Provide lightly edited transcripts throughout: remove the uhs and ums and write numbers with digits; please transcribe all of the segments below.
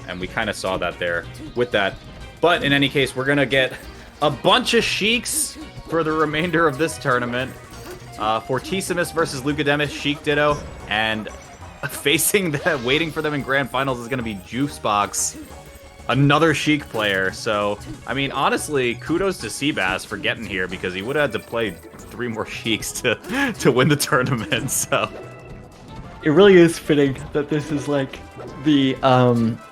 and we kind of saw that there with that. But in any case, we're going to get a bunch of Sheiks for the remainder of this tournament. Fortissimis versus Lukademus, Sheik Ditto, and facing them, waiting for them in grand finals is going to be Juicebox, another Sheik player. So, I mean, honestly, kudos to Seabass for getting here because he would have had to play 3 more Sheiks to win the tournament. So, it really is fitting that this is like the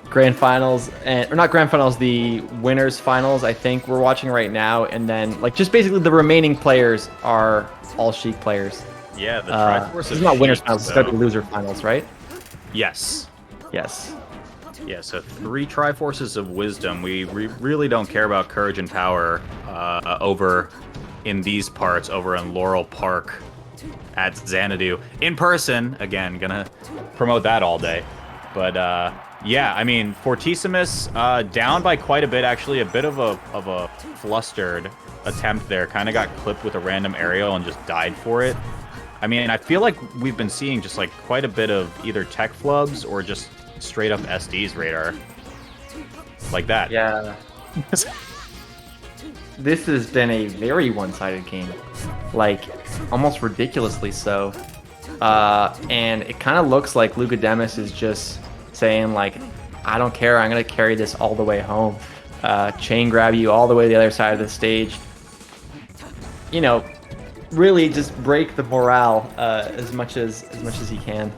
grand finals, or not grand finals, the winners finals. I think we're watching right now, and then like just basically the remaining players are all Sheik players. Yeah, the Triforce is not winners finals. It's got to be loser finals, right? Yes. Yes. Yeah, so 3 Triforces of Wisdom. We really don't care about Courage and Power over in these parts, over in Laurel Park at Xanadu. In person, again, gonna promote that all day. But yeah, I mean, Fortissimis down by quite a bit, actually. A bit of a flustered attempt there. Kind of got clipped with a random aerial and just died for it. I mean, I feel like we've been seeing just like quite a bit of either tech flubs or just straight up SD's radar. Like that. Yeah. This has been a very one-sided game. Like, almost ridiculously so. And it kind of looks like Lukademus is just saying, like, I don't care, I'm going to carry this all the way home. Chain grab you all the way to the other side of the stage. You know, really just break the morale as much as he can.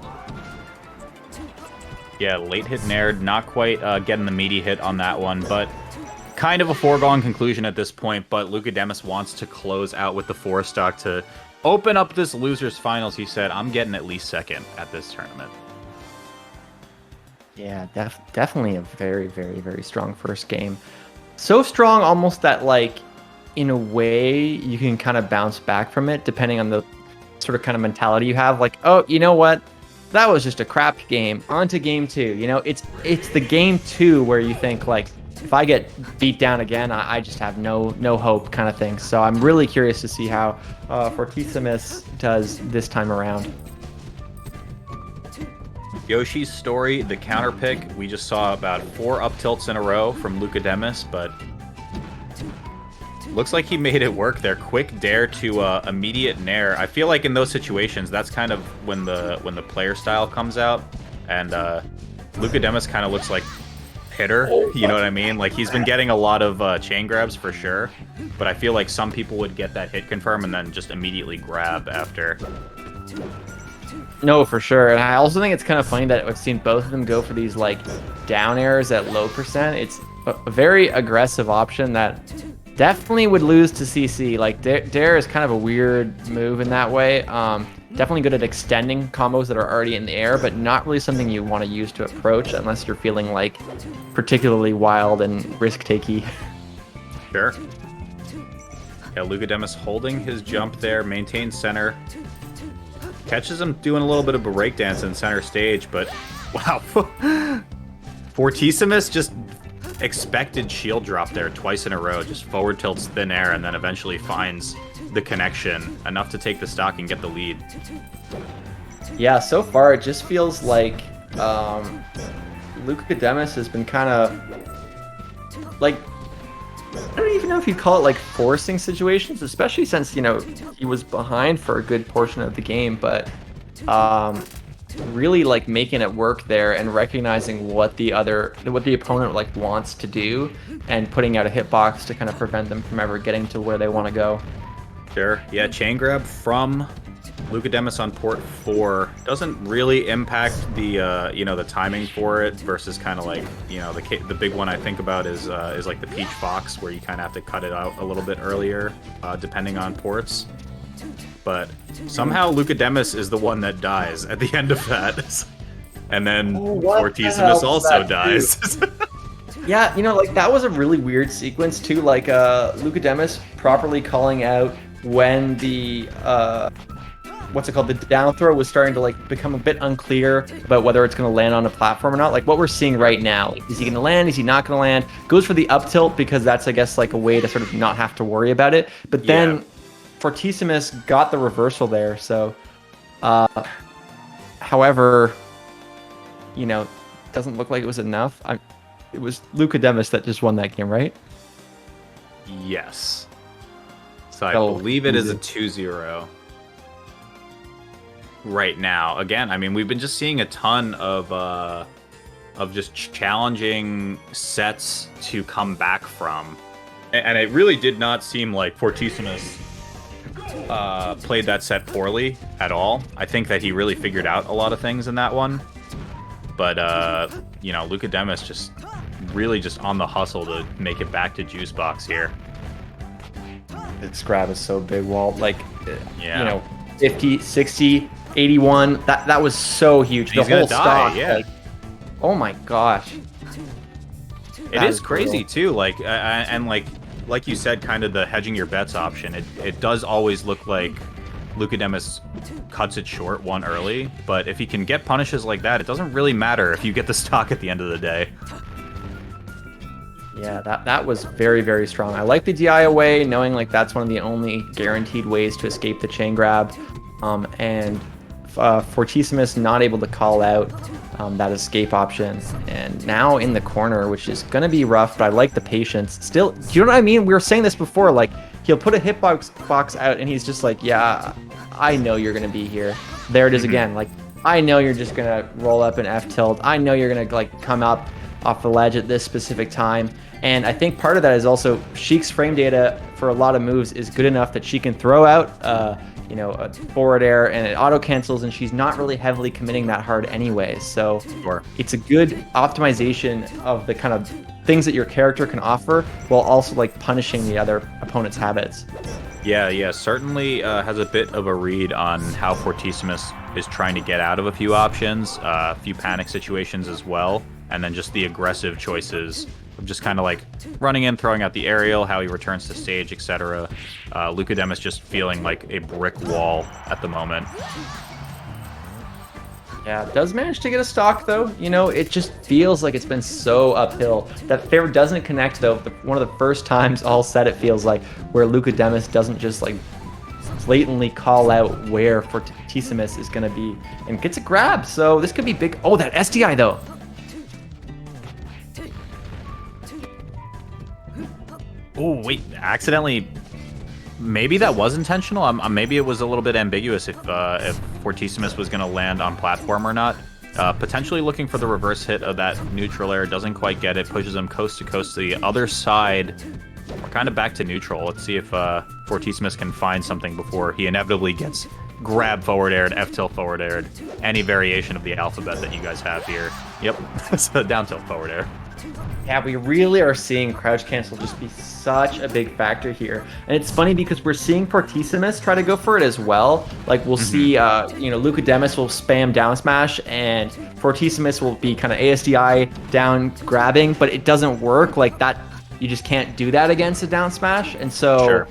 Yeah, late hit Nair, not quite getting the meaty hit on that one, but kind of a foregone conclusion at this point. But Lukademus wants to close out with the 4-stock to open up this losers finals. He said, I'm getting at least second at this tournament. Yeah, definitely a very, very, very strong first game. So strong almost that, like, in a way, you can kind of bounce back from it depending on the sort of kind of mentality you have. Like, oh, you know what? That was just a crap game. On to game 2. You know, it's the game 2 where you think, like, if I get beat down again, I just have no hope kind of thing. So I'm really curious to see how Fortissimis does this time around. Yoshi's story, the counter pick, we just saw about 4 up tilts in a row from Lukademus, but looks like he made it work there. Quick dare to immediate nair. I feel like in those situations, that's kind of when the player style comes out, and Lukademus kind of looks like hitter. You know what I mean? Like, he's been getting a lot of chain grabs for sure, but I feel like some people would get that hit confirm and then just immediately grab after. No, for sure. And I also think it's kind of funny that I've seen both of them go for these like down airs at low percent. It's a very aggressive option that definitely would lose to CC. Like, dare is kind of a weird move in that way. Definitely good at extending combos that are already in the air, but not really something you want to use to approach unless you're feeling like particularly wild and risk-takey. Sure. Yeah, Lukademus holding his jump there, maintains center. Catches him doing a little bit of a breakdance in center stage, but wow. Fortissimis just expected shield drop there twice in a row, just forward tilts thin air, and then eventually finds the connection enough to take the stock and get the lead. Yeah, so far it just feels like Lukademus has been kind of like, I don't even know if you'd call it like forcing situations, especially since, you know, he was behind for a good portion of the game, but really like making it work there and recognizing what the opponent like wants to do and putting out a hitbox to kind of prevent them from ever getting to where they want to go. Sure. Yeah, chain grab from Lukademus on port 4 doesn't really impact the you know, the timing for it versus kind of like, you know, the big one I think about is like the Peach Fox, where you kind of have to cut it out a little bit earlier depending on ports. But somehow Lukademus is the one that dies at the end of that, and then Fortissimis also dies. Yeah, you know, like that was a really weird sequence too. Like Lukademus properly calling out when the the down throw was starting to like become a bit unclear about whether it's going to land on a platform or not. Like what we're seeing right now, like, is he going to land? Is he not going to land? Goes for the up tilt because that's, I guess, like a way to sort of not have to worry about it. But then Fortissimis got the reversal there. So, however, you know, doesn't look like it was enough. it was Lukademus that just won that game, right? Yes. So I Oh, believe it is a easy. 2-0 right now. Again, I mean, we've been just seeing a ton of just challenging sets to come back from. And it really did not seem like Fortissimis played that set poorly at all. I think that he really figured out a lot of things in that one. But, you know, Lukademus just really just on the hustle to make it back to Juice Box here. This grab is so big, Walt. Like, Yeah. you know, 50, 60, 81. That was so huge. He's the whole gonna die, stock. yeah. Like, oh my gosh. It That is crazy brutal. too. And like you said, kind of the hedging your bets option. It does always look like Lukademus cuts it short one early, but if he can get punishes like that, it doesn't really matter if you get the stock at the end of the day. Yeah, that was very, very strong. I like the DI away, knowing like that's one of the only guaranteed ways to escape the chain grab. And Fortissimis not able to call out that escape option. And now in the corner, which is going to be rough, but I like the patience. Still, do you know what I mean? We were saying this before, like, he'll put a hitbox out and he's just like, yeah, I know you're going to be here. There it is again. Like, I know you're just going to roll up an F tilt. I know you're going to like come up off the ledge at this specific time. And I think part of that is also Sheik's frame data for a lot of moves is good enough that she can throw out, you know, a forward air and it auto cancels, and she's not really heavily committing that hard anyway. So Sure. it's a good optimization of the kind of things that your character can offer while also like punishing the other opponent's habits. Yeah, certainly has a bit of a read on how Fortissimis is trying to get out of a few options, a few panic situations as well, and then just the aggressive choices of just kind of like running in, throwing out the aerial, how he returns to stage, etc. Lukademus just feeling like a brick wall at the moment. Yeah, does manage to get a stock though. You know, it just feels like it's been so uphill. That fair doesn't connect though. One of the first times all set it feels like where Lukademus doesn't just like blatantly call out where Fortissimis is going to be and gets a grab. So this could be big. Oh, that SDI though. Oh, wait, accidentally. Maybe that was intentional. Maybe it was a little bit ambiguous if Fortissimis was going to land on platform or not. Potentially looking for the reverse hit of that neutral air. Doesn't quite get it. Pushes him coast to coast to the other side. We're kind of back to neutral. Let's see if Fortissimis can find something before he inevitably gets grab forward aired, F tilt forward aired. Any variation of the alphabet that you guys have here. Yep, so down tilt forward air. Yeah, we really are seeing crouch cancel just be such a big factor here. And it's funny because we're seeing Fortissimis try to go for it as well. Like we'll see, you know, Lukademus will spam down smash and Fortissimis will be kind of ASDI down grabbing, but it doesn't work like that. You just can't do that against a down smash. And so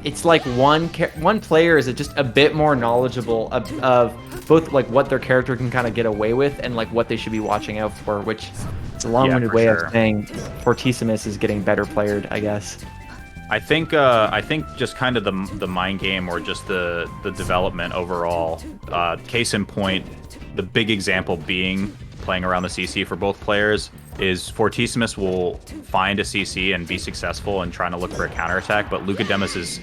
it's like one player is just a bit more knowledgeable of both like what their character can kind of get away with and like what they should be watching out for, which is a long-winded way of saying Fortissimis is getting better playered, I guess. I think just kind of the mind game or just the development overall. Case in point, the big example being playing around the CC for both players is Fortissimis will find a CC and be successful in trying to look for a counterattack, but Lukademus is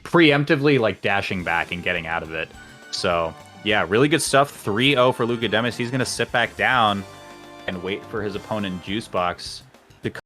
preemptively like dashing back and getting out of it. So yeah, really good stuff. 3-0 for Lukademus. He's going to sit back down and wait for his opponent in Juice Box.